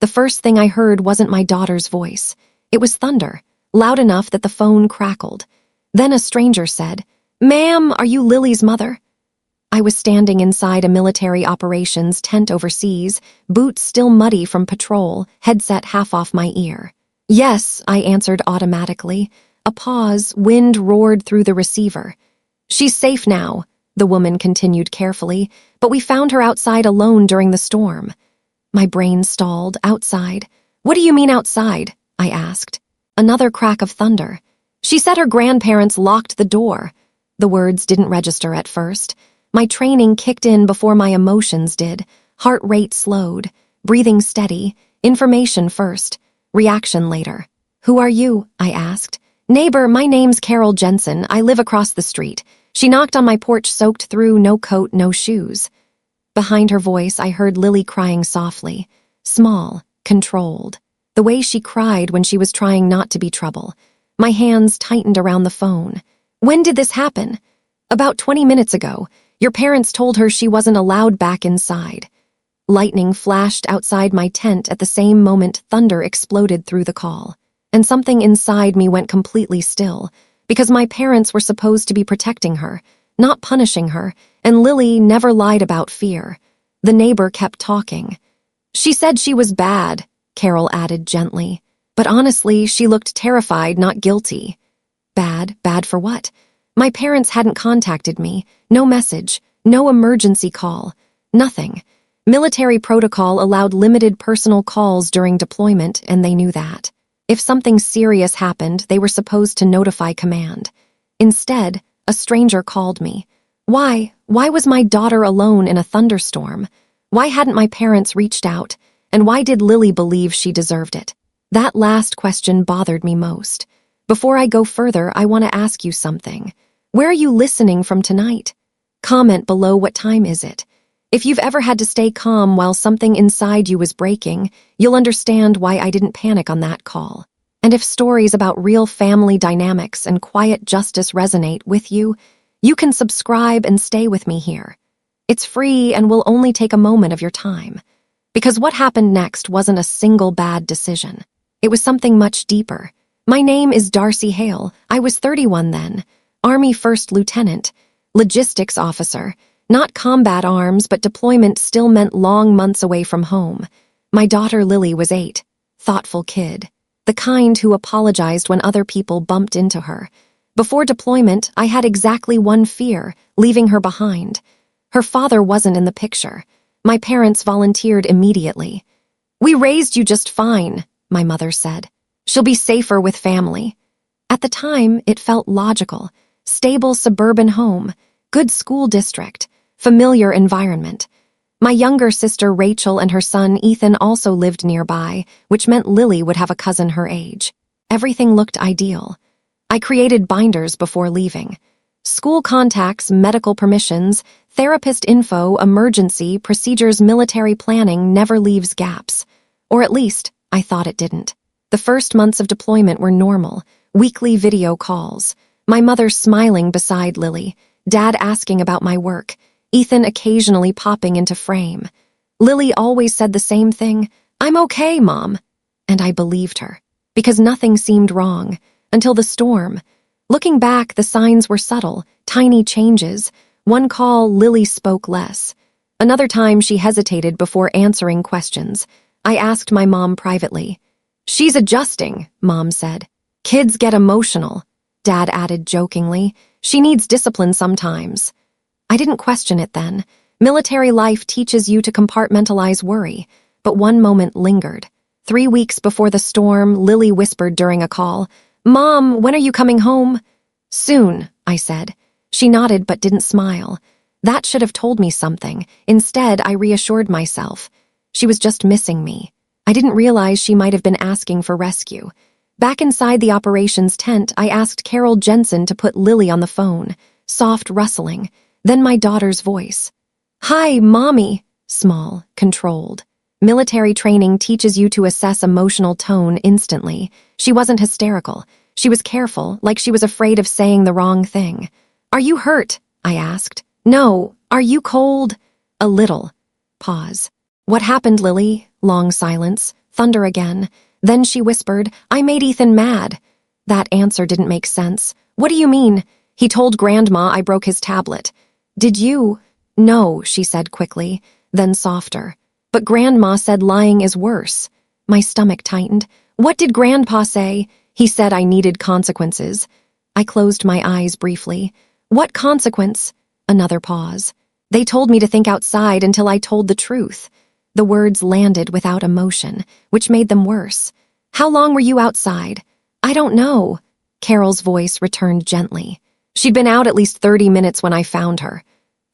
The first thing I heard wasn't my daughter's voice. It was thunder, loud enough that the phone crackled. Then a stranger said, "Ma'am, are you Lily's mother?" I was standing inside a military operations tent overseas, boots still muddy from patrol, headset half off my ear. "Yes," I answered automatically. A pause, wind roared through the receiver. "She's safe now," the woman continued carefully, "but we found her outside alone during the storm." My brain stalled. Outside? "What do you mean outside?" I asked. Another crack of thunder. "She said her grandparents locked the door." The words didn't register at first. My training kicked in before my emotions did. Heart rate slowed. Breathing steady. Information first. Reaction later. "Who are you?" I asked. "Neighbor, my name's Carol Jensen. I live across the street. She knocked on my porch soaked through, no coat, no shoes." Behind her voice, I heard Lily crying softly. Small, controlled. The way she cried when she was trying not to be trouble. My hands tightened around the phone. "When did this happen?" "About 20 minutes ago. Your parents told her she wasn't allowed back inside." Lightning flashed outside my tent at the same moment thunder exploded through the call. And something inside me went completely still, because my parents were supposed to be protecting her, not punishing her, and Lily never lied about fear. The neighbor kept talking. "She said she was bad," Carol added gently. "But honestly, she looked terrified, not guilty." Bad? Bad for what? My parents hadn't contacted me. No message. No emergency call. Nothing. Military protocol allowed limited personal calls during deployment, and they knew that. If something serious happened, they were supposed to notify command. Instead, a stranger called me. Why? Why was my daughter alone in a thunderstorm? Why hadn't my parents reached out? And why did Lily believe she deserved it? That last question bothered me most. Before I go further, I want to ask you something. Where are you listening from tonight? Comment below what time is it. If you've ever had to stay calm while something inside you was breaking, you'll understand why I didn't panic on that call. And if stories about real family dynamics and quiet justice resonate with you, you can subscribe and stay with me here. It's free and will only take a moment of your time. Because what happened next wasn't a single bad decision. It was something much deeper. My name is Darcy Hale. I was 31 then. Army First Lieutenant. Logistics officer. Not combat arms, but deployment still meant long months away from home. My daughter Lily was 8. Thoughtful kid. The kind who apologized when other people bumped into her. Before deployment, I had exactly one fear, leaving her behind. Her father wasn't in the picture. My parents volunteered immediately. "We raised you just fine," my mother said. "She'll be safer with family." At the time, it felt logical. Stable suburban home, good school district, familiar environment. My younger sister Rachel and her son Ethan also lived nearby, which meant Lily would have a cousin her age. Everything looked ideal. I created binders before leaving. School contacts, medical permissions, therapist info, emergency, procedures, military planning never leaves gaps. Or at least, I thought it didn't. The first months of deployment were normal, weekly video calls. My mother smiling beside Lily, Dad asking about my work, Ethan occasionally popping into frame. Lily always said the same thing, "I'm okay, Mom." And I believed her, because nothing seemed wrong. Until the storm. Looking back, the signs were subtle, tiny changes. One call, Lily spoke less. Another time, she hesitated before answering questions. I asked my mom privately. "She's adjusting," Mom said. "Kids get emotional," Dad added jokingly. "She needs discipline sometimes." I didn't question it then. Military life teaches you to compartmentalize worry, but one moment lingered. 3 weeks before the storm, Lily whispered during a call, "Mom, when are you coming home?" "Soon," I said. She nodded but didn't smile. That should have told me something. Instead, I reassured myself. She was just missing me. I didn't realize she might have been asking for rescue. Back inside the operations tent, I asked Carol Jensen to put Lily on the phone. Soft rustling. Then my daughter's voice. "Hi, Mommy." Small, controlled. Military training teaches you to assess emotional tone instantly. She wasn't hysterical. She was careful, like she was afraid of saying the wrong thing. "Are you hurt?" I asked. "No. Are you cold?" "A little." Pause. "What happened, Lily?" Long silence. Thunder again. Then she whispered, "I made Ethan mad." That answer didn't make sense. "What do you mean?" "He told Grandma I broke his tablet." "Did you?" "No," she said quickly, then softer. "But Grandma said lying is worse." My stomach tightened. "What did Grandpa say?" "He said I needed consequences." I closed my eyes briefly. "What consequence?" Another pause. "They told me to think outside until I told the truth." The words landed without emotion, which made them worse. "How long were you outside?" "I don't know." Carol's voice returned gently. "She'd been out at least 30 minutes when I found her."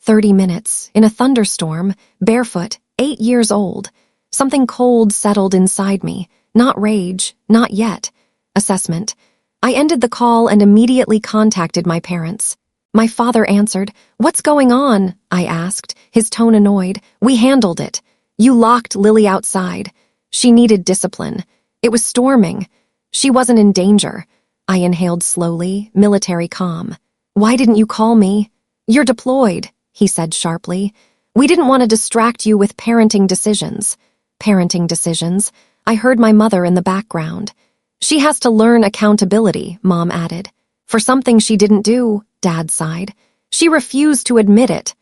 30 minutes, in a thunderstorm, barefoot, 8 years old. Something cold settled inside me. Not rage, not yet. Assessment. I ended the call and immediately contacted my parents. My father answered. "What's going on?" I asked, his tone annoyed. "We handled it. You locked Lily outside. She needed discipline. It was storming. She wasn't in danger." I inhaled slowly, military calm. "Why didn't you call me?" "You're deployed," he said sharply. "We didn't want to distract you with parenting decisions." Parenting decisions. I heard my mother in the background. "She has to learn accountability," Mom added. "For something she didn't do," Dad sighed. "She refused to admit it."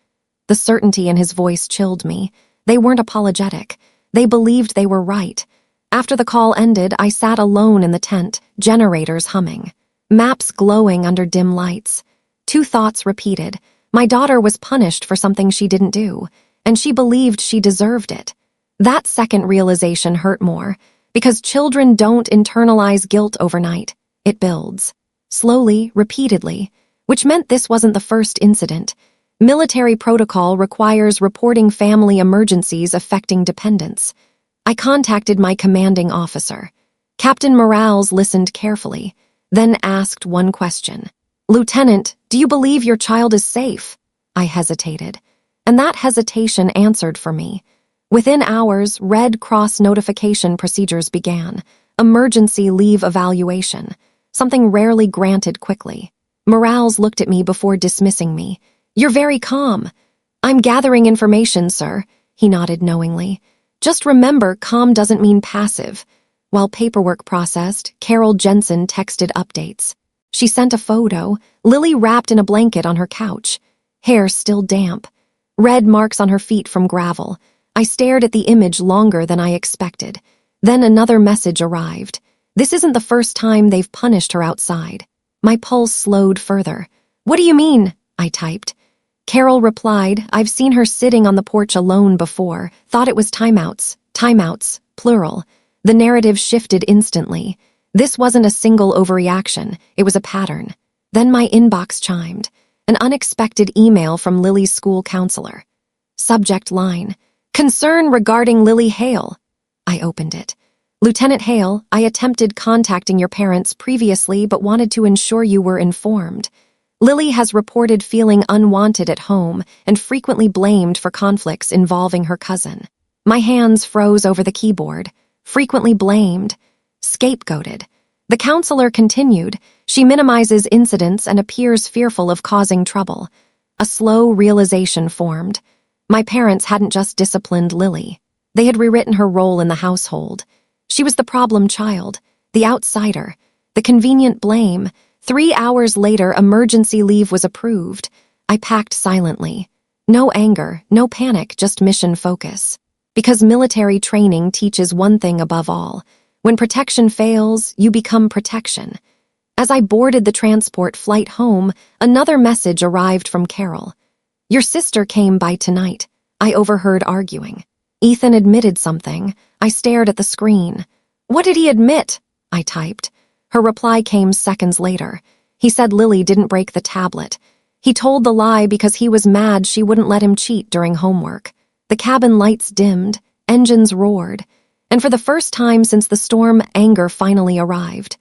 The certainty in his voice chilled me. They weren't apologetic. They believed they were right. After the call ended, I sat alone in the tent, generators humming, maps glowing under dim lights. Two thoughts repeated. My daughter was punished for something she didn't do, and she believed she deserved it. That second realization hurt more, because children don't internalize guilt overnight. It builds. Slowly, repeatedly, which meant this wasn't the first incident. Military protocol requires reporting family emergencies affecting dependents. I contacted my commanding officer. Captain Morales listened carefully, then asked one question. "Lieutenant, do you believe your child is safe?" I hesitated, and that hesitation answered for me. Within hours, Red Cross notification procedures began. Emergency leave evaluation, something rarely granted quickly. Morales looked at me before dismissing me. "You're very calm." "I'm gathering information, sir," he nodded knowingly. "Just remember, calm doesn't mean passive." While paperwork processed, Carol Jensen texted updates. She sent a photo, Lily wrapped in a blanket on her couch, hair still damp, red marks on her feet from gravel. I stared at the image longer than I expected. Then another message arrived. "This isn't the first time they've punished her outside." My pulse slowed further. "What do you mean?" I typed. Carol replied, "I've seen her sitting on the porch alone before, thought it was timeouts, plural." The narrative shifted instantly. This wasn't a single overreaction, it was a pattern. Then my inbox chimed. An unexpected email from Lily's school counselor. Subject line, "Concern regarding Lily Hale." I opened it. "Lieutenant Hale, I attempted contacting your parents previously but wanted to ensure you were informed. Lily has reported feeling unwanted at home and frequently blamed for conflicts involving her cousin." My hands froze over the keyboard. Frequently blamed. Scapegoated. The counselor continued. "She minimizes incidents and appears fearful of causing trouble." A slow realization formed. My parents hadn't just disciplined Lily. They had rewritten her role in the household. She was the problem child, the outsider, the convenient blame. 3 hours later, emergency leave was approved. I packed silently. No anger, no panic, just mission focus. Because military training teaches one thing above all. When protection fails, you become protection. As I boarded the transport flight home, another message arrived from Carol. "Your sister came by tonight." I overheard arguing. Ethan admitted something. I stared at the screen. "What did he admit?" I typed. Her reply came seconds later. He said Lily didn't break the tablet. He told the lie because he was mad she wouldn't let him cheat during homework. The cabin lights dimmed, engines roared, and for the first time since the storm, anger finally arrived.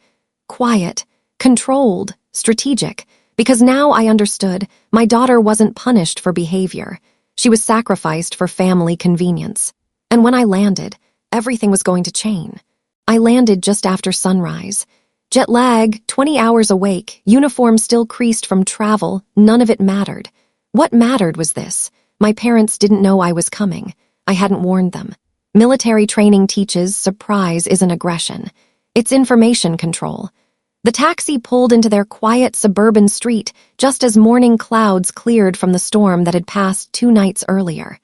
Quiet, controlled, strategic, because now I understood my daughter wasn't punished for behavior. She was sacrificed for family convenience. And when I landed, everything was going to change. I landed just after sunrise. Jet lag, 20 hours awake, uniform still creased from travel, none of it mattered. What mattered was this. My parents didn't know I was coming. I hadn't warned them. Military training teaches surprise isn't aggression. It's information control. The taxi pulled into their quiet suburban street just as morning clouds cleared from the storm that had passed 2 nights earlier.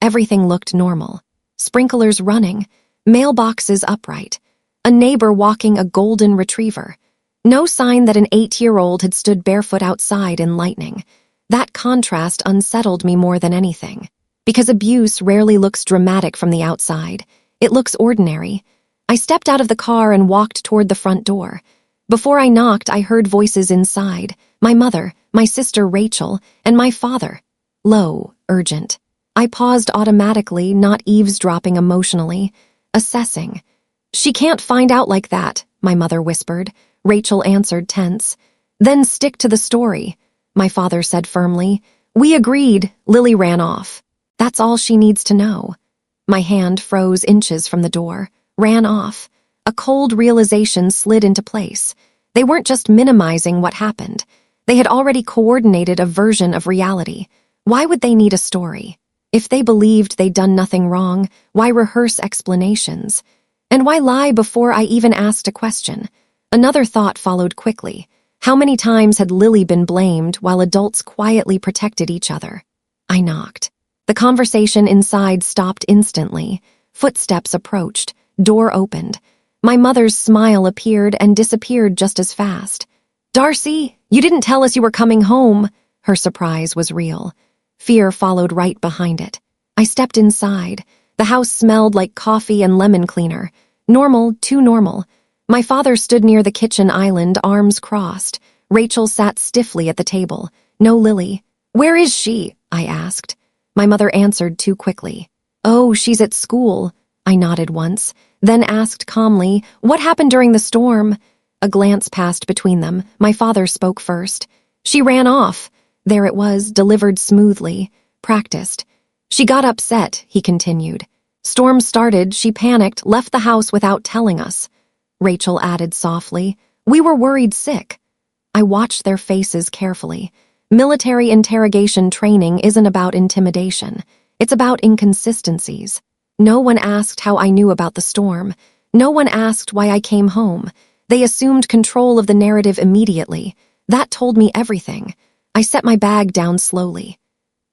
Everything looked normal. Sprinklers running, mailboxes upright, a neighbor walking a golden retriever. No sign that an 8-year-old had stood barefoot outside in lightning. That contrast unsettled me more than anything. Because abuse rarely looks dramatic from the outside. It looks ordinary. I stepped out of the car and walked toward the front door. Before I knocked, I heard voices inside. My mother, my sister Rachel, and my father. Low, urgent. I paused automatically, not eavesdropping emotionally. Assessing. "She can't find out like that," my mother whispered. Rachel answered tense. "Then stick to the story," my father said firmly. "We agreed." Lily ran off. "That's all she needs to know." My hand froze inches from the door. Ran off. A cold realization slid into place. They weren't just minimizing what happened. They had already coordinated a version of reality. Why would they need a story? If they believed they'd done nothing wrong, why rehearse explanations? And why lie before I even asked a question? Another thought followed quickly. How many times had Lily been blamed while adults quietly protected each other? I knocked. The conversation inside stopped instantly. Footsteps approached. Door opened. My mother's smile appeared and disappeared just as fast. "Darcy, you didn't tell us you were coming home." Her surprise was real. Fear followed right behind it. I stepped inside. The house smelled like coffee and lemon cleaner. Normal, too normal. My father stood near the kitchen island, arms crossed. Rachel sat stiffly at the table. No Lily. "Where is she?" I asked. My mother answered too quickly. "Oh, she's at school." I nodded once, then asked calmly, "What happened during the storm?" A glance passed between them. My father spoke first. "She ran off." There it was, delivered smoothly, practiced. "She got upset," he continued. "Storm started, she panicked, left the house without telling us." Rachel added softly, "We were worried sick." I watched their faces carefully. Military interrogation training isn't about intimidation. It's about inconsistencies. No one asked how I knew about the storm. No one asked why I came home. They assumed control of the narrative immediately. That told me everything. I set my bag down slowly.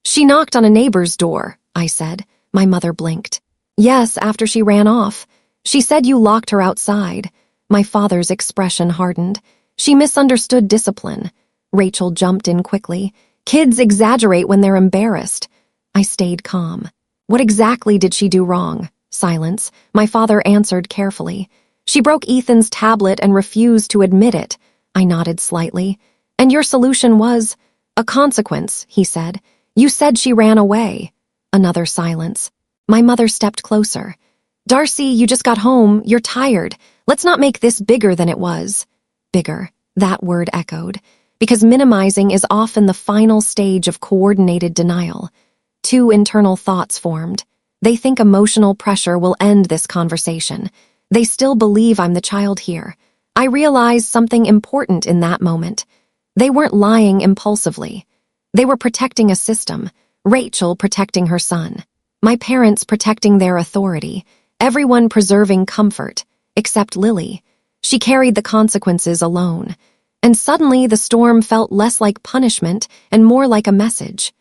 "She knocked on a neighbor's door," I said. My mother blinked. "Yes, after she ran off. She said you locked her outside." My father's expression hardened. "She misunderstood discipline." Rachel jumped in quickly. "Kids exaggerate when they're embarrassed." I stayed calm. "What exactly did she do wrong?" Silence. My father answered carefully. "She broke Ethan's tablet and refused to admit it." I nodded slightly. "And your solution was?" "A consequence," he said. "You said she ran away." Another silence. My mother stepped closer. "Darcy, you just got home. You're tired. Let's not make this bigger than it was." Bigger. That word echoed. Because minimizing is often the final stage of coordinated denial. 2 internal thoughts formed. They think emotional pressure will end this conversation. They still believe I'm the child here. I realized something important in that moment. They weren't lying impulsively. They were protecting a system. Rachel protecting her son. My parents protecting their authority. Everyone preserving comfort, except Lily. She carried the consequences alone. And suddenly the storm felt less like punishment and more like a message.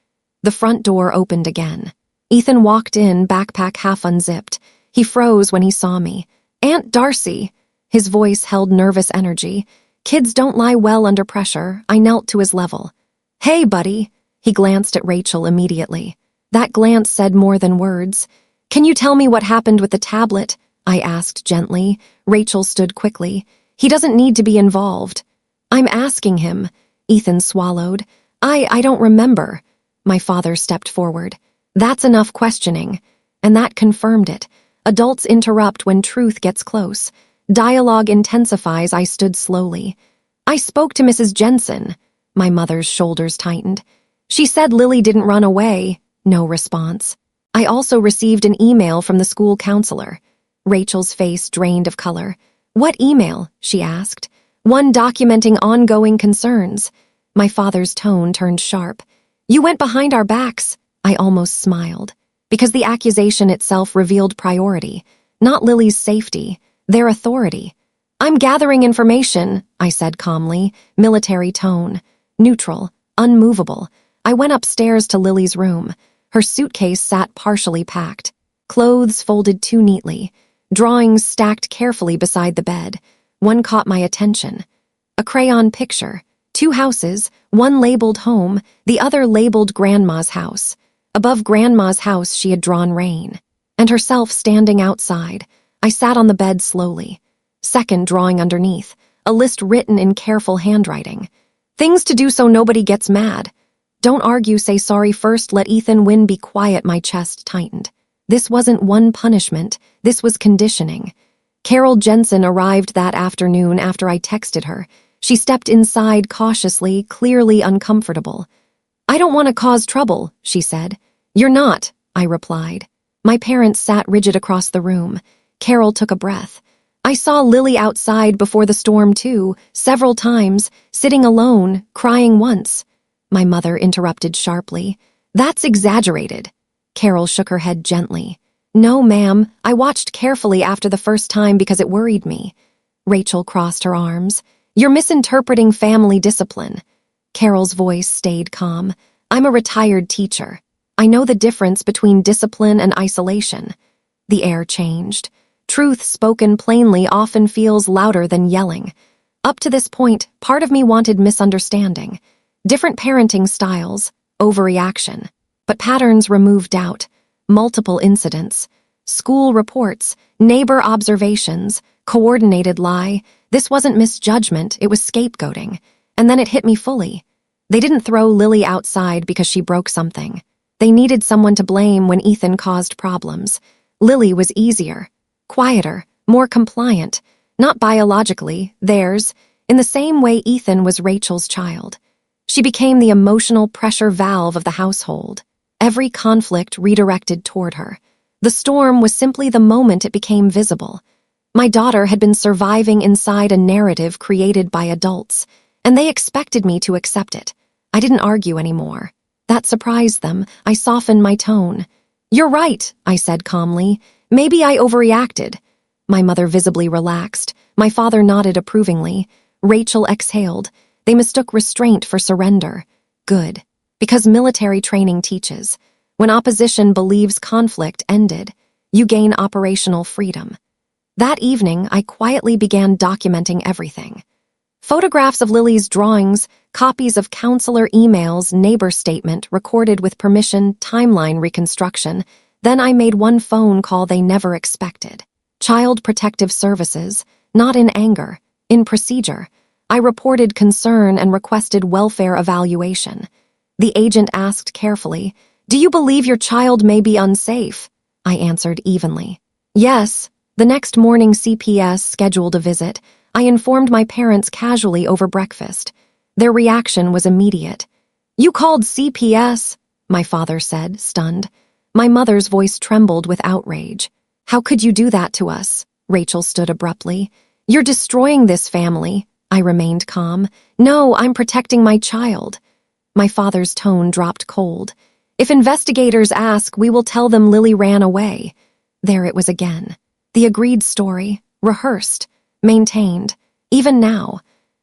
The front door opened again. Ethan walked in, backpack half unzipped. He froze when he saw me. "Aunt Darcy." His voice held nervous energy. Kids don't lie well under pressure. I knelt to his level. "Hey, buddy." He glanced at Rachel immediately. That glance said more than words. "Can you tell me what happened with the tablet?" I asked gently. Rachel stood quickly. "He doesn't need to be involved." "I'm asking him." Ethan swallowed. I don't remember." My father stepped forward. "That's enough questioning." And that confirmed it. Adults interrupt when truth gets close. Dialogue intensifies. I stood slowly. "I spoke to Mrs. Jensen." My mother's shoulders tightened. "She said Lily didn't run away." No response. "I also received an email from the school counselor." Rachel's face drained of color. "What email?" she asked. "One documenting ongoing concerns." My father's tone turned sharp. "You went behind our backs." I almost smiled. because the accusation itself revealed priority, not Lily's safety, their authority. "I'm gathering information," I said calmly, military tone, neutral, unmovable. I went upstairs to Lily's room. Her suitcase sat partially packed, clothes folded too neatly, drawings stacked carefully beside the bed. One caught my attention. A crayon picture, 2 houses, one labeled home, the other labeled Grandma's house. Above Grandma's house she had drawn rain, and herself standing outside. I sat on the bed slowly. Second drawing underneath, a list written in careful handwriting. "Things to do so nobody gets mad. Don't argue, say sorry first, let Ethan win, be quiet." My chest tightened. This wasn't one punishment, this was conditioning. Carol Jensen arrived that afternoon after I texted her. She stepped inside cautiously, clearly uncomfortable. "I don't want to cause trouble," she said. "You're not," I replied. My parents sat rigid across the room. Carol took a breath. "I saw Lily outside before the storm too, several times, sitting alone, crying once." My mother interrupted sharply. "That's exaggerated." Carol shook her head gently. "No, ma'am, I watched carefully after the first time because it worried me." Rachel crossed her arms. "You're misinterpreting family discipline." Carol's voice stayed calm. "I'm a retired teacher. I know the difference between discipline and isolation." The air changed. Truth spoken plainly often feels louder than yelling. Up to this point, part of me wanted misunderstanding. Different parenting styles, overreaction. But patterns remove doubt. Multiple incidents, school reports, neighbor observations, coordinated lie. This wasn't misjudgment, it was scapegoating. And then it hit me fully. They didn't throw Lily outside because she broke something. They needed someone to blame when Ethan caused problems. Lily was easier, quieter, more compliant, not biologically, theirs, in the same way Ethan was Rachel's child. She became the emotional pressure valve of the household. Every conflict redirected toward her. The storm was simply the moment it became visible. My daughter had been surviving inside a narrative created by adults, and they expected me to accept it. I didn't argue anymore. That surprised them. I softened my tone. "You're right," I said calmly. "Maybe I overreacted." My mother visibly relaxed. My father nodded approvingly. Rachel exhaled. They mistook restraint for surrender. Good. Because military training teaches, when opposition believes conflict ended, you gain operational freedom. That evening, I quietly began documenting everything. Photographs of Lily's drawings, copies of counselor emails, neighbor statement recorded with permission, timeline reconstruction. Then I made one phone call they never expected. Child Protective Services, not in anger, in procedure. I reported concern and requested welfare evaluation. The agent asked carefully, "Do you believe your child may be unsafe?" I answered evenly. "Yes." The next morning CPS scheduled a visit. I informed my parents casually over breakfast. Their reaction was immediate. "You called CPS?" my father said, stunned. My mother's voice trembled with outrage. "How could you do that to us?" Rachel stood abruptly. "You're destroying this family." I remained calm. "No, I'm protecting my child." My father's tone dropped cold. "If investigators ask, we will tell them Lily ran away." There it was again. The agreed story, rehearsed, maintained, even now.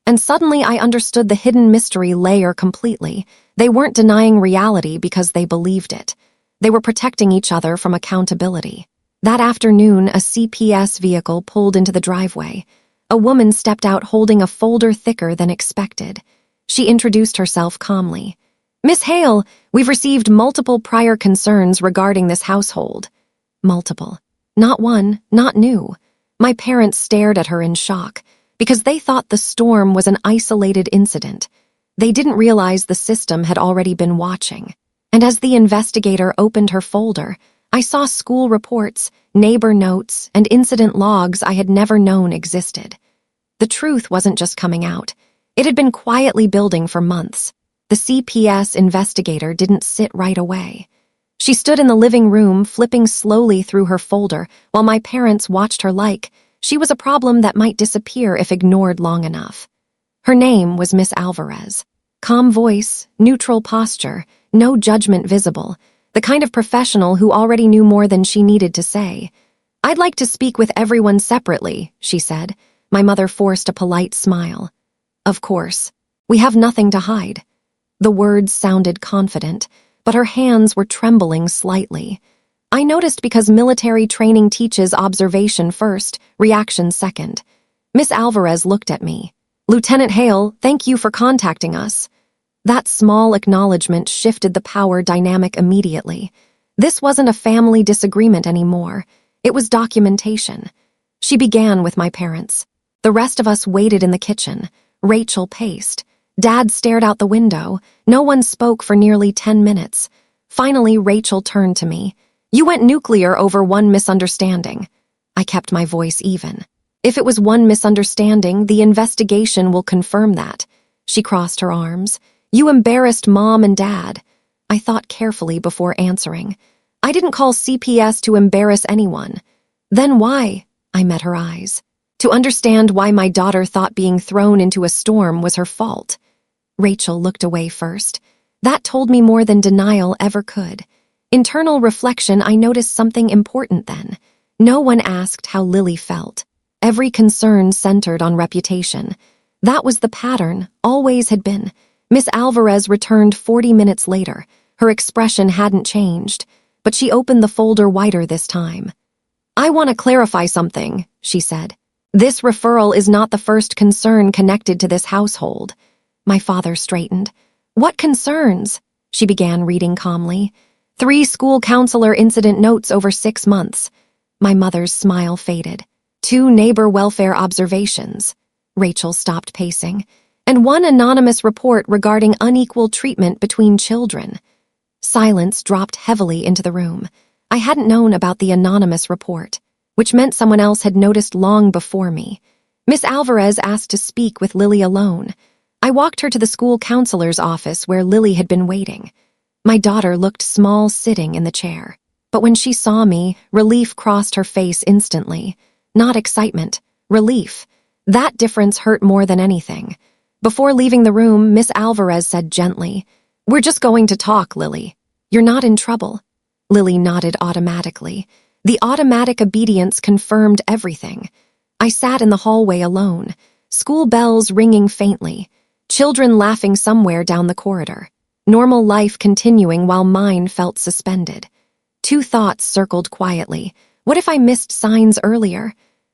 And suddenly I understood the hidden mystery layer completely. They weren't denying reality because they believed it. They were protecting each other from accountability. That afternoon, a CPS vehicle pulled into the driveway. A woman stepped out holding a folder thicker than expected. She introduced herself calmly. "Miss Hale, we've received multiple prior concerns regarding this household." Multiple. Not one, not new. My parents stared at her in shock, because they thought the storm was an isolated incident. They didn't realize the system had already been watching. And as the investigator opened her folder, I saw school reports, neighbor notes, and incident logs I had never known existed. The truth wasn't just coming out. It had been quietly building for months. The CPS investigator didn't sit right away. She stood in the living room, flipping slowly through her folder, while my parents watched her like she was a problem that might disappear if ignored long enough. Her name was Miss Alvarez. Calm voice, neutral posture, no judgment visible. the kind of professional who already knew more than she needed to say. "I'd like to speak with everyone separately," she said. My mother forced a polite smile. "Of course. We have nothing to hide." The words sounded confident, but her hands were trembling slightly. I noticed because military training teaches observation first, reaction second. Miss Alvarez looked at me. "Lieutenant Hale, thank you for contacting us." That small acknowledgement shifted the power dynamic immediately. This wasn't a family disagreement anymore. It was documentation. She began with my parents. The rest of us waited in the kitchen. Rachel paced. Dad stared out the window. No one spoke for nearly 10 minutes. Finally, Rachel turned to me. "You went nuclear over one misunderstanding." I kept my voice even. "If it was one misunderstanding, the investigation will confirm that." She crossed her arms. "You embarrassed Mom and Dad." I thought carefully before answering. "I didn't call CPS to embarrass anyone." "Then why?" I met her eyes. "To understand why my daughter thought being thrown into a storm was her fault." Rachel looked away first. That told me more than denial ever could. Internal reflection, I noticed something important then. No one asked how Lily felt. Every concern centered on reputation. That was the pattern, always had been. Miss Alvarez returned 40 minutes later. Her expression hadn't changed, but she opened the folder wider this time. "I want to clarify something," she said. "This referral is not the first concern connected to this household." My father straightened. "What concerns?" She began reading calmly. 3 school counselor incident notes over 6 months. My mother's smile faded. 2 neighbor welfare observations. Rachel stopped pacing. And 1 anonymous report regarding unequal treatment between children. Silence dropped heavily into the room. I hadn't known about the anonymous report, which meant someone else had noticed long before me. Miss Alvarez asked to speak with Lily alone. I walked her to the school counselor's office where Lily had been waiting. My daughter looked small sitting in the chair, but when she saw me, relief crossed her face instantly. Not excitement, relief. That difference hurt more than anything. Before leaving the room, Miss Alvarez said gently, "We're just going to talk, Lily. You're not in trouble." Lily nodded automatically. The automatic obedience confirmed everything. I sat in the hallway alone, school bells ringing faintly, children laughing somewhere down the corridor, normal life continuing while mine felt suspended. 2 thoughts circled quietly. What if I missed signs earlier?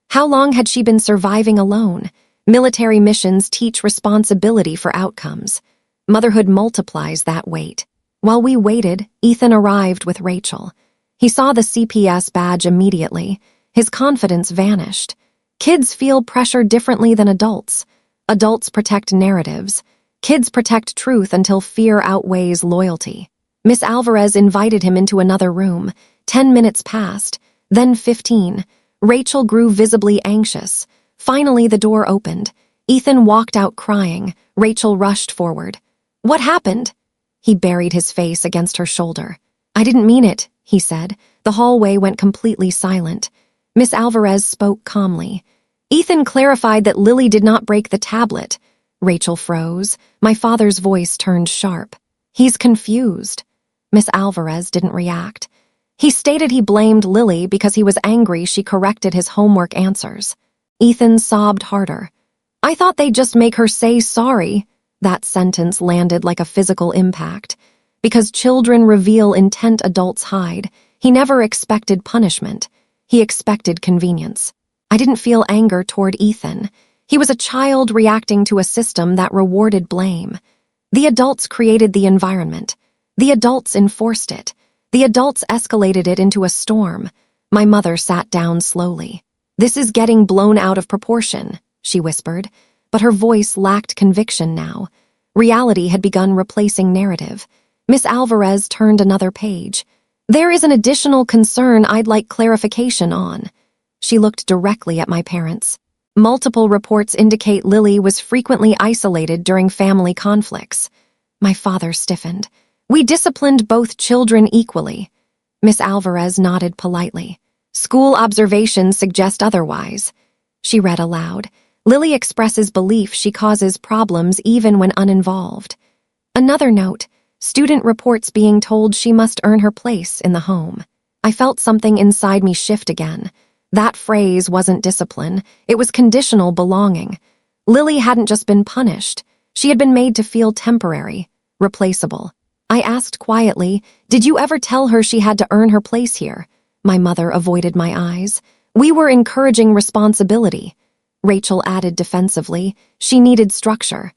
How long had she been surviving alone? Military missions teach responsibility for outcomes. Motherhood multiplies that weight. While we waited, Ethan arrived with Rachel. He saw the CPS badge immediately. His confidence vanished. Kids feel pressure differently than adults. Adults protect narratives. Kids protect truth until fear outweighs loyalty. Miss Alvarez invited him into another room. 10 minutes passed, then 15. Rachel grew visibly anxious. Finally, the door opened. Ethan walked out crying. Rachel rushed forward. "What happened?" He buried his face against her shoulder. "I didn't mean it," he said. The hallway went completely silent. Miss Alvarez spoke calmly. "Ethan clarified that Lily did not break the tablet." Rachel froze. My father's voice turned sharp. "He's confused." Miss Alvarez didn't react. "He stated he blamed Lily because he was angry she corrected his homework answers." Ethan sobbed harder. "I thought they'd just make her say sorry." That sentence landed like a physical impact. Because children reveal intent adults hide, he never expected punishment. He expected convenience. I didn't feel anger toward Ethan. He was a child reacting to a system that rewarded blame. The adults created the environment. The adults enforced it. The adults escalated it into a storm. My mother sat down slowly. "This is getting blown out of proportion," she whispered, but her voice lacked conviction now. Reality had begun replacing narrative. Miss Alvarez turned another page. "There is an additional concern I'd like clarification on." She looked directly at my parents. "Multiple reports indicate Lily was frequently isolated during family conflicts." My father stiffened. "We disciplined both children equally." Miss Alvarez nodded politely. "School observations suggest otherwise." She read aloud. "Lily expresses belief she causes problems even when uninvolved." Another note. Student reports being told she must earn her place in the home. I felt something inside me shift again. That phrase wasn't discipline, it was conditional belonging. Lily hadn't just been punished. She had been made to feel temporary, replaceable. I asked quietly, "Did you ever tell her she had to earn her place here?" My mother avoided my eyes. "We were encouraging responsibility." Rachel added defensively, "She needed structure."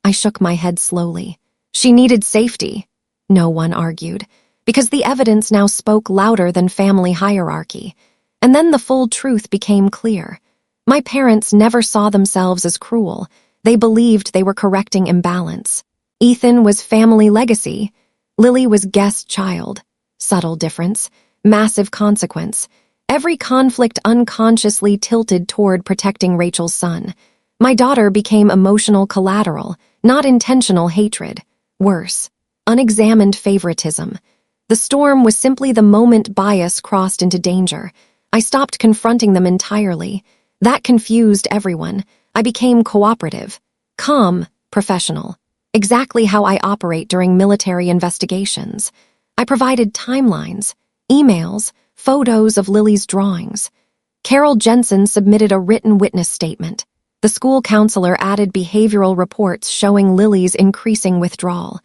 I shook my head slowly. "She needed safety." No one argued, because the evidence now spoke louder than family hierarchy. And then the full truth became clear. My parents never saw themselves as cruel. They believed they were correcting imbalance. Ethan was family legacy. Lily was guest child. Subtle difference, massive consequence. Every conflict unconsciously tilted toward protecting Rachel's son. My daughter became emotional collateral, not intentional hatred. Worse, unexamined favoritism. The storm was simply the moment bias crossed into danger. I stopped confronting them entirely. That confused everyone. I became cooperative, calm, professional. Exactly how I operate during military investigations. I provided timelines, emails, photos of Lily's drawings. Carol Jensen submitted a written witness statement. The school counselor added behavioral reports showing Lily's increasing withdrawal.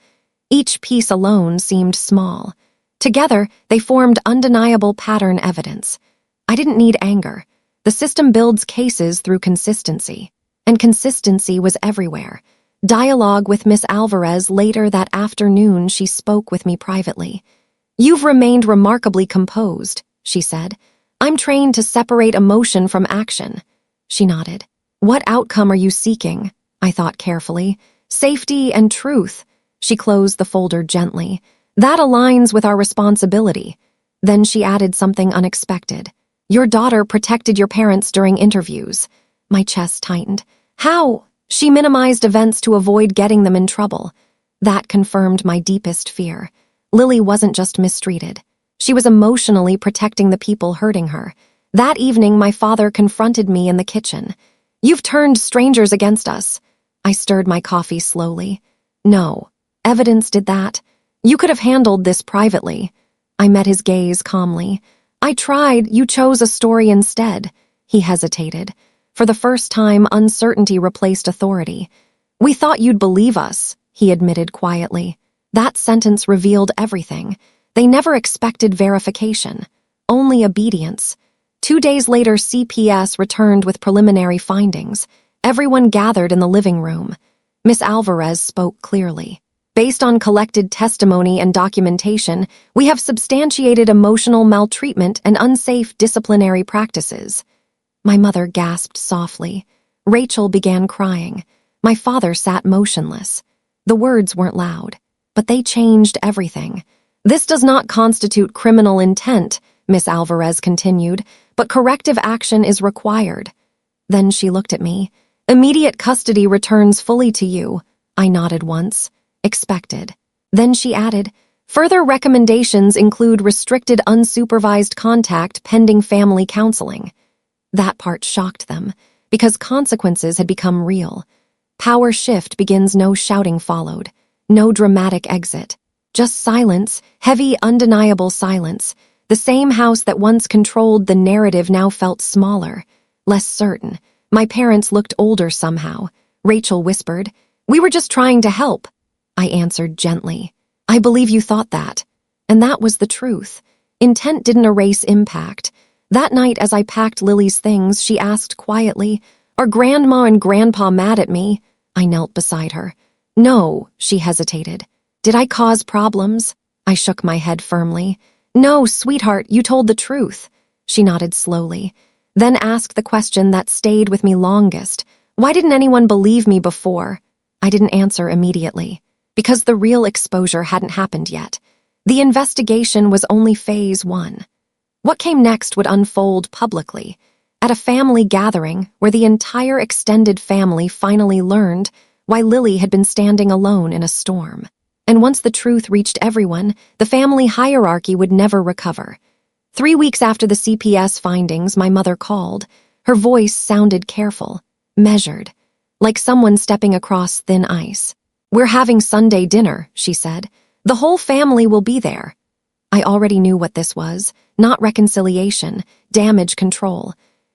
Each piece alone seemed small. Together, they formed undeniable pattern evidence. I didn't need anger. The system builds cases through consistency. And consistency was everywhere. Dialogue with Miss Alvarez later that afternoon, she spoke with me privately. "You've remained remarkably composed," she said. "I'm trained to separate emotion from action." She nodded. "What outcome are you seeking?" I thought carefully. "Safety and truth." She closed the folder gently. "That aligns with our responsibility." Then she added something unexpected. "Your daughter protected your parents during interviews." My chest tightened. "How?" "She minimized events to avoid getting them in trouble." That confirmed my deepest fear. Lily wasn't just mistreated. She was emotionally protecting the people hurting her. That evening, my father confronted me in the kitchen. "You've turned strangers against us." I stirred my coffee slowly. "No. Evidence did that. You could have handled this privately." I met his gaze calmly. "I tried. You chose a story instead." He hesitated. For the first time, uncertainty replaced authority. "We thought you'd believe us," he admitted quietly. That sentence revealed everything. They never expected verification, only obedience. 2 days later, CPS returned with preliminary findings. Everyone gathered in the living room. Miss Alvarez spoke clearly. "Based on collected testimony and documentation, we have substantiated emotional maltreatment and unsafe disciplinary practices." My mother gasped softly. Rachel began crying. My father sat motionless. The words weren't loud, but they changed everything. "This does not constitute criminal intent," Miss Alvarez continued, "but corrective action is required." Then she looked at me. "Immediate custody returns fully to you." I nodded once. Expected. Then she added, "Further recommendations include restricted unsupervised contact pending family counseling." That part shocked them, because consequences had become real. Power shift begins, no shouting followed, no dramatic exit. Just silence, heavy, undeniable silence. The same house that once controlled the narrative now felt smaller, less certain. My parents looked older somehow. Rachel whispered, "We were just trying to help." I answered gently, "I believe you thought that." And that was the truth. Intent didn't erase impact. That night, as I packed Lily's things, she asked quietly, "Are Grandma and Grandpa mad at me?" I knelt beside her. "No," she hesitated. "Did I cause problems?" I shook my head firmly. "No, sweetheart, you told the truth." She nodded slowly, then asked the question that stayed with me longest. "Why didn't anyone believe me before?" I didn't answer immediately, because the real exposure hadn't happened yet. The investigation was only phase 1. What came next would unfold publicly, at a family gathering where the entire extended family finally learned why Lily had been standing alone in a storm. And once the truth reached everyone, the family hierarchy would never recover. 3 weeks after the CPS findings, my mother called. Her voice sounded careful, measured, like someone stepping across thin ice. "We're having Sunday dinner," she said. The whole family will be there. I already knew what this was. Not reconciliation, damage control.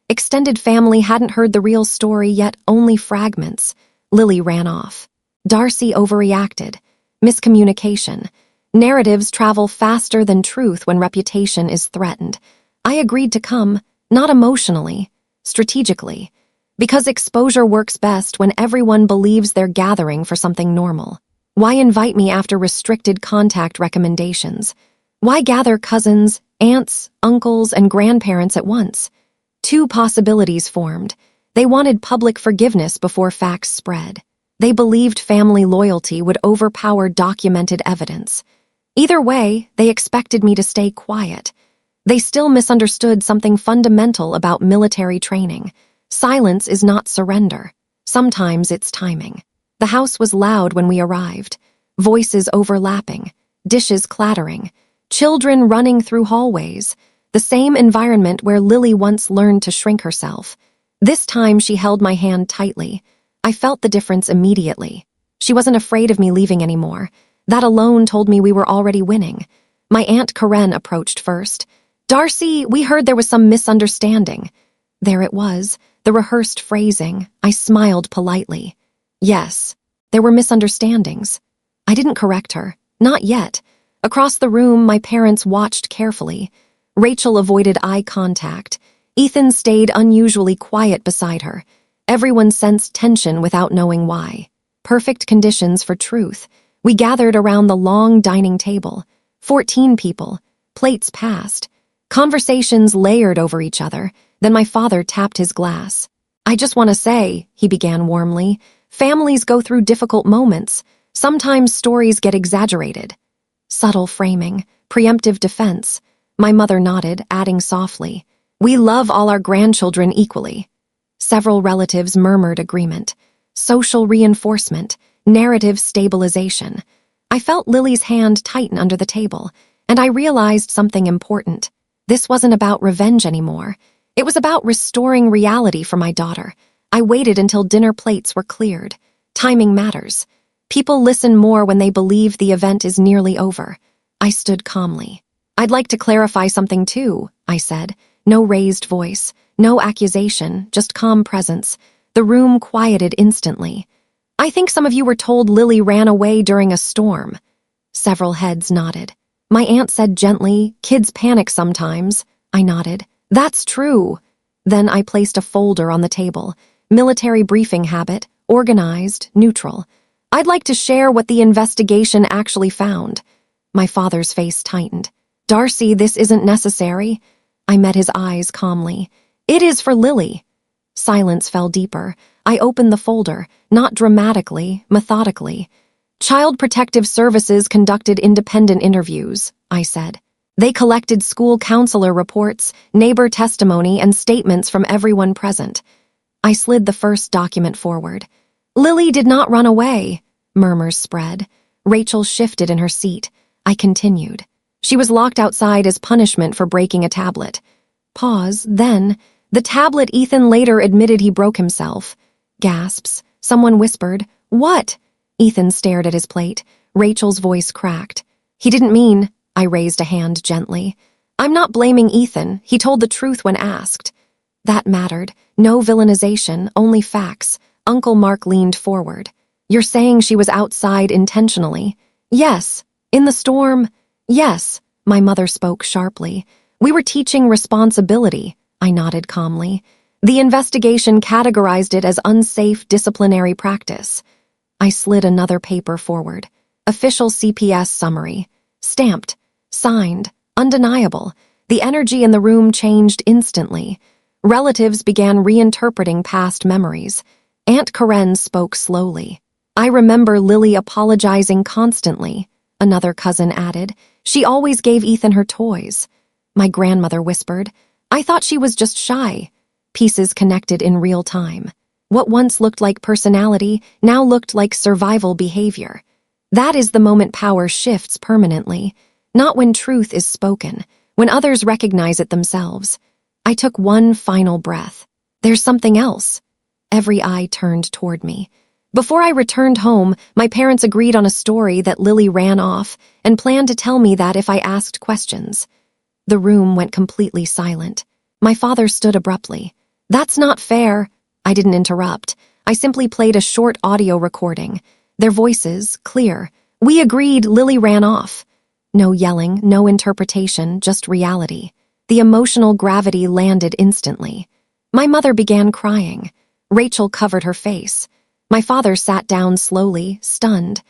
Extended family hadn't heard the real story, yet only fragments. Lily ran off. Darcy overreacted. Miscommunication. Narratives travel faster than truth when reputation is threatened. I agreed to come, not emotionally, strategically, because exposure works best when everyone believes they're gathering for something normal. Why invite me after restricted contact recommendations? Why gather cousins, aunts, uncles, and grandparents at once? Two possibilities formed. They wanted public forgiveness before facts spread. They believed family loyalty would overpower documented evidence. Either way, they expected me to stay quiet. They still misunderstood something fundamental about military training. Silence is not surrender. Sometimes it's timing. The house was loud when we arrived. Voices overlapping, dishes clattering, children running through hallways. The same environment where Lily once learned to shrink herself. This time she held my hand tightly. I felt the difference immediately. She wasn't afraid of me leaving anymore. That alone told me we were already winning. My Aunt Karen approached first. "Darcy, we heard there was some misunderstanding." There it was, the rehearsed phrasing. I smiled politely. Yes, there were misunderstandings. I didn't correct her. Not yet. Across the room, my parents watched carefully. Rachel avoided eye contact. Ethan stayed unusually quiet beside her. Everyone sensed tension without knowing why. Perfect conditions for truth. We gathered around the long dining table. 14 people. Plates passed. Conversations layered over each other. Then my father tapped his glass. "I just want to say," he began warmly, "families go through difficult moments. Sometimes stories get exaggerated." Subtle framing, preemptive defense. My mother nodded, adding softly, "We love all our grandchildren equally." Several relatives murmured agreement. Social reinforcement, narrative stabilization. I felt Lily's hand tighten under the table, and I realized something important. This wasn't about revenge anymore. It was about restoring reality for my daughter. I waited until dinner plates were cleared. Timing matters. People listen more when they believe the event is nearly over. I stood calmly. "I'd like to clarify something too," I said. No raised voice, no accusation, just calm presence. The room quieted instantly. "I think some of you were told Lily ran away during a storm." Several heads nodded. My aunt said gently, "Kids panic sometimes." I nodded. "That's true." Then I placed a folder on the table. Military briefing habit, organized, neutral. "I'd like to share what the investigation actually found." My father's face tightened. "Darcy, this isn't necessary." I met his eyes calmly. "It is for Lily." Silence fell deeper. I opened the folder, not dramatically, methodically. "Child Protective Services conducted independent interviews," I said. "They collected school counselor reports, neighbor testimony, and statements from everyone present." I slid the first document forward. "Lily did not run away." Murmurs spread. Rachel shifted in her seat. I continued. "She was locked outside as punishment for breaking a tablet." Pause, then, "The tablet Ethan later admitted he broke himself." Gasps. Someone whispered, "What?" Ethan stared at his plate. Rachel's voice cracked. "He didn't mean—" I raised a hand gently. "I'm not blaming Ethan. He told the truth when asked." That mattered. No villainization, only facts. Uncle Mark leaned forward. "You're saying she was outside intentionally?" "Yes." "In the storm?" "Yes." My mother spoke sharply. "We were teaching responsibility." I nodded calmly. "The investigation categorized it as unsafe disciplinary practice." I slid another paper forward. Official CPS summary. Stamped. Signed. Undeniable. The energy in the room changed instantly. Relatives began reinterpreting past memories. Aunt Karen spoke slowly. "I remember Lily apologizing constantly," another cousin added. "She always gave Ethan her toys." My grandmother whispered, "I thought she was just shy." Pieces connected in real time. What once looked like personality now looked like survival behavior. That is the moment power shifts permanently. Not when truth is spoken, when others recognize it themselves. I took one final breath. There's something else. Every eye turned toward me. Before I returned home, my parents agreed on a story that Lily ran off and planned to tell me that if I asked questions. The room went completely silent. My father stood abruptly. "That's not fair." I didn't interrupt. I simply played a short audio recording. Their voices, clear. "We agreed Lily ran off." No yelling, no interpretation, just reality. The emotional gravity landed instantly. My mother began crying. Rachel covered her face. My father sat down slowly, stunned.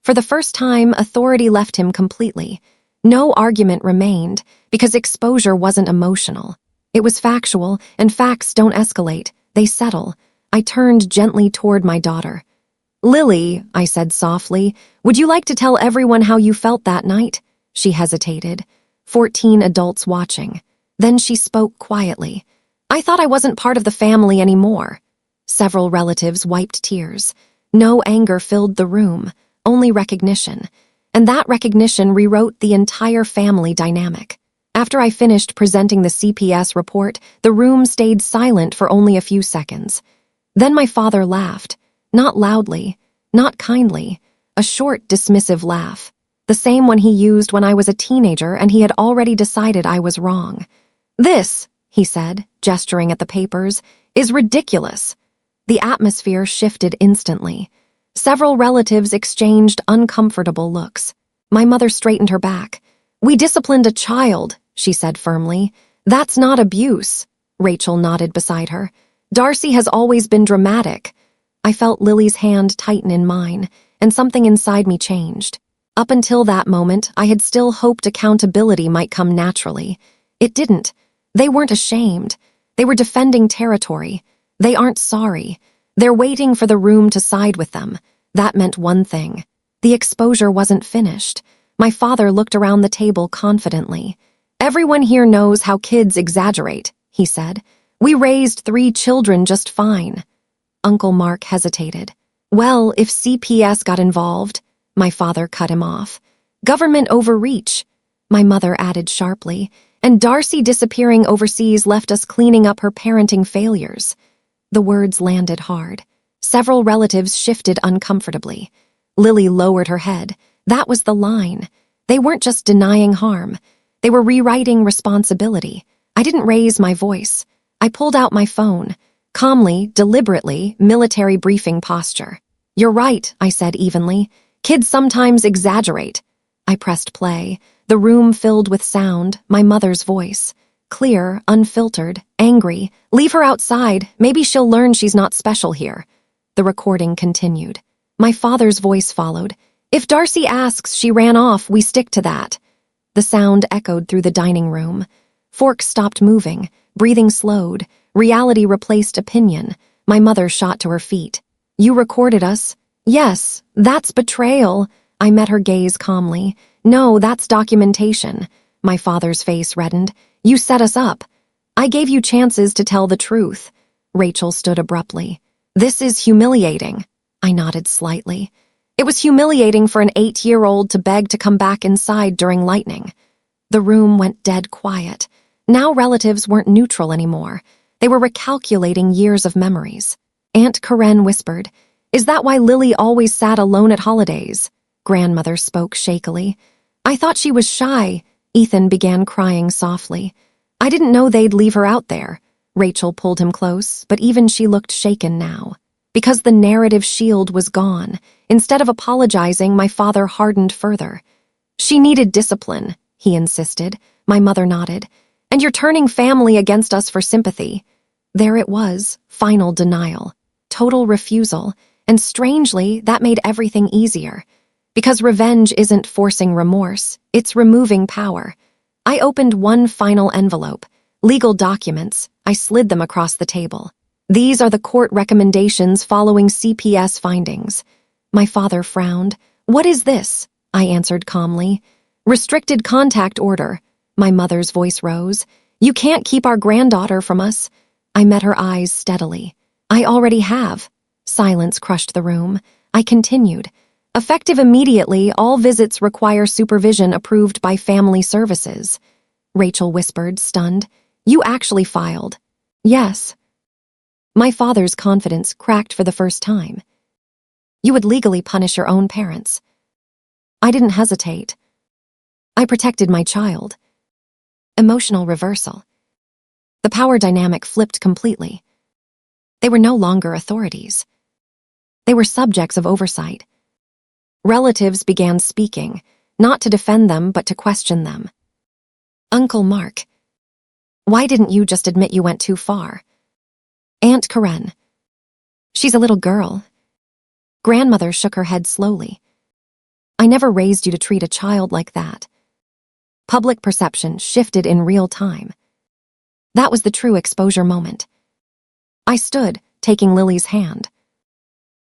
For the first time, authority left him completely. No argument remained, because exposure wasn't emotional. It was factual, and facts don't escalate, they settle. I turned gently toward my daughter. "Lily," I said softly, "would you like to tell everyone how you felt that night?" She hesitated. 14 adults watching. Then she spoke quietly. "I thought I wasn't part of the family anymore." Several relatives wiped tears. No anger filled the room, only recognition. And that recognition rewrote the entire family dynamic. After I finished presenting the CPS report, the room stayed silent for only a few seconds. Then my father laughed. Not loudly, not kindly. A short, dismissive laugh. The same one he used when I was a teenager and he had already decided I was wrong. "This," he said, gesturing at the papers, "is ridiculous." The atmosphere shifted instantly. Several relatives exchanged uncomfortable looks. My mother straightened her back. "We disciplined a child," she said firmly. "That's not abuse." Rachel nodded beside her. "Darcy has always been dramatic." I felt Lily's hand tighten in mine, and something inside me changed. Up until that moment, I had still hoped accountability might come naturally. It didn't. They weren't ashamed. They were defending territory. They aren't sorry. They're waiting for the room to side with them. That meant one thing. The exposure wasn't finished. My father looked around the table confidently. "Everyone here knows how kids exaggerate," he said. "We raised 3 children just fine." Uncle Mark hesitated. "Well, if CPS got involved," my father cut him off. "Government overreach," my mother added sharply, "and Darcy disappearing overseas left us cleaning up her parenting failures." The words landed hard. Several relatives shifted uncomfortably. Lily lowered her head. That was the line. They weren't just denying harm. They were rewriting responsibility. I didn't raise my voice. I pulled out my phone. Calmly, deliberately, military briefing posture. "You're right," I said evenly. "Kids sometimes exaggerate." I pressed play. The room filled with sound, my mother's voice. Clear, unfiltered, angry. "Leave her outside. Maybe she'll learn she's not special here." The recording continued. My father's voice followed. "If Darcy asks, she ran off, we stick to that." The sound echoed through the dining room. Forks stopped moving. Breathing slowed. Reality replaced opinion. My mother shot to her feet. "You recorded us?" "Yes, that's betrayal." I met her gaze calmly. "No, that's documentation." My father's face reddened. "You set us up." "I gave you chances to tell the truth." Rachel stood abruptly. "This is humiliating." I nodded slightly. It was humiliating for an 8-year-old to beg to come back inside during lightning. The room went dead quiet. Now relatives weren't neutral anymore. They were recalculating years of memories. Aunt Karen whispered, "Is that why Lily always sat alone at holidays?" Grandmother spoke shakily. "I thought she was shy." Ethan began crying softly. "I didn't know they'd leave her out there." Rachel pulled him close, but even she looked shaken now. Because the narrative shield was gone. Instead of apologizing, my father hardened further. "She needed discipline," he insisted. My mother nodded. "And you're turning family against us for sympathy." There it was, final denial. Total refusal. And strangely, that made everything easier. Because revenge isn't forcing remorse, it's removing power. I opened one final envelope. Legal documents. I slid them across the table. "These are the court recommendations following CPS findings." My father frowned. "What is this?" I answered calmly. "Restricted contact order." My mother's voice rose. "You can't keep our granddaughter from us." I met her eyes steadily. "I already have." Silence crushed the room. I continued. "Effective immediately, all visits require supervision approved by family services." Rachel whispered, stunned. "You actually filed?" "Yes." My father's confidence cracked for the first time. You would legally punish your own parents. I didn't hesitate. I protected my child. Emotional reversal. The power dynamic flipped completely. They were no longer authorities. They were subjects of oversight. Relatives began speaking, not to defend them but to question them. Uncle Mark, why didn't you just admit you went too far? Aunt Karen, she's a little girl. Grandmother shook her head slowly. I never raised you to treat a child like that. Public perception shifted in real time. That was the true exposure moment. I stood, taking Lily's hand.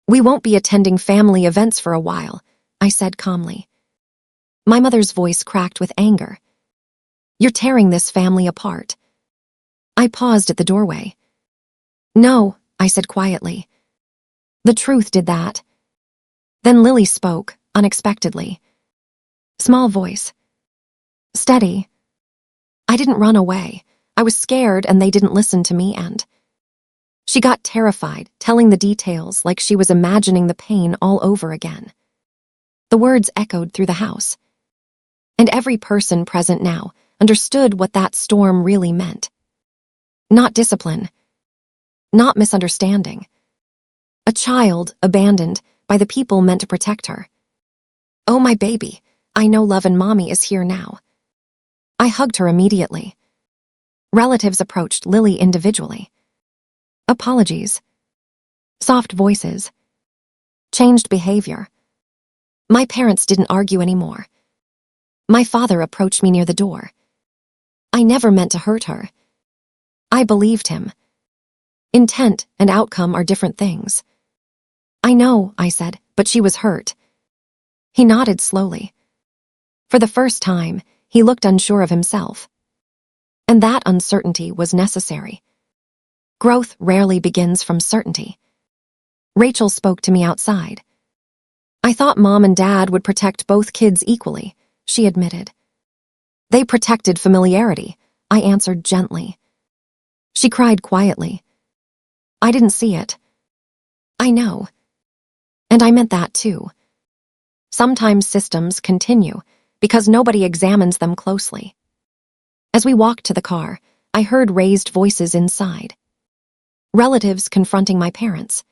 We won't be attending family events for a while, I said calmly. My mother's voice cracked with anger. You're tearing this family apart. I paused at the doorway. No, I said quietly. The truth did that. Then Lily spoke, unexpectedly. Small voice. Steady. I didn't run away. I was scared and they didn't listen to me and... She got terrified, telling the details like she was imagining the pain all over again. The words echoed through the house. And every person present now understood what that storm really meant. Not discipline. Not misunderstanding. A child abandoned by the people meant to protect her. Oh, my baby, I know love and mommy is here now. I hugged her immediately. Relatives approached Lily individually. Apologies. Soft voices. Changed behavior. My parents didn't argue anymore. My father approached me near the door. I never meant to hurt her. I believed him. Intent and outcome are different things. I know, I said, but she was hurt. He nodded slowly. For the first time, he looked unsure of himself. And that uncertainty was necessary. Growth rarely begins from certainty. Rachel spoke to me outside. I thought Mom and Dad would protect both kids equally, she admitted. They protected familiarity, I answered gently. She cried quietly. I didn't see it. I know. And I meant that too. Sometimes systems continue because nobody examines them closely. As we walked to the car, I heard raised voices inside. Relatives confronting my parents.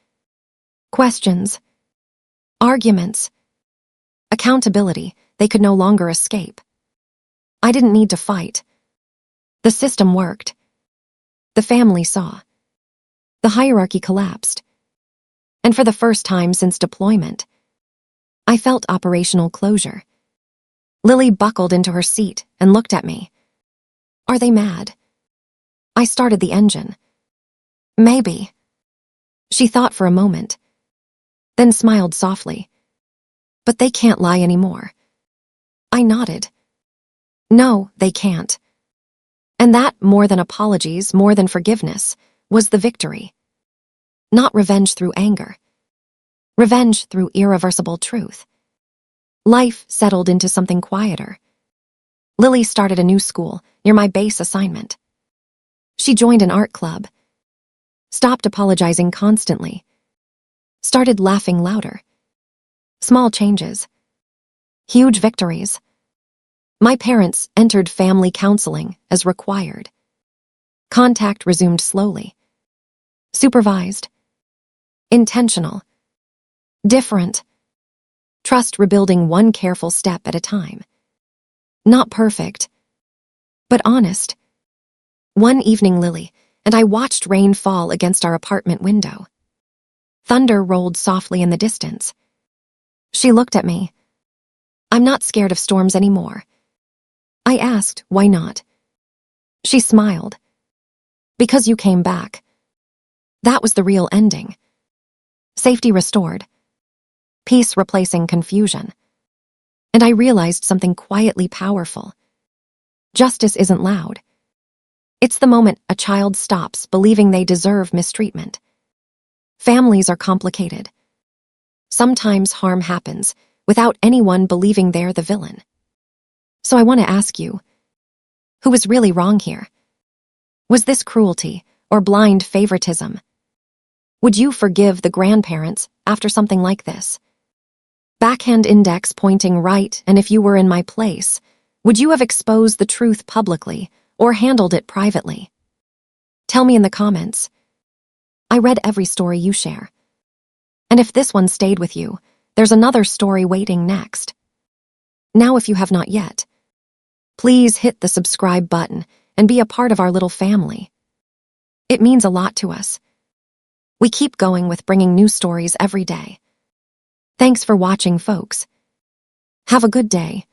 Questions. Arguments. Accountability they could no longer escape. I didn't need to fight. The system worked. The family saw. The hierarchy collapsed. And for the first time since deployment, I felt operational closure. Lily buckled into her seat and looked at me. Are they mad? I started the engine. Maybe. She thought for a moment, then smiled softly. But they can't lie anymore. I nodded. No, they can't. And that, more than apologies, more than forgiveness, was the victory. Not revenge through anger. Revenge through irreversible truth. Life settled into something quieter. Lily started a new school near my base assignment. She joined an art club. Stopped apologizing constantly. Started laughing louder. Small changes. Huge victories. My parents entered family counseling as required. Contact resumed slowly. Supervised. Intentional. Different. Trust rebuilding one careful step at a time. Not perfect, but honest. One evening, Lily and I watched rain fall against our apartment window. Thunder rolled softly in the distance. She looked at me. I'm not scared of storms anymore. I asked, why not? She smiled. Because you came back. That was the real ending. Safety restored. Peace replacing confusion. And I realized something quietly powerful. Justice isn't loud. It's the moment a child stops believing they deserve mistreatment. Families are complicated. Sometimes harm happens without anyone believing they're the villain. So I want to ask you, who was really wrong here? Was this cruelty or blind favoritism? Would you forgive the grandparents after something like this? Backhand index pointing right, and if you were in my place, would you have exposed the truth publicly or handled it privately? Tell me in the comments. I read every story you share. And if this one stayed with you, there's another story waiting next. Now, if you have not yet, please hit the subscribe button and be a part of our little family. It means a lot to us. We keep going with bringing new stories every day. Thanks for watching, folks. Have a good day.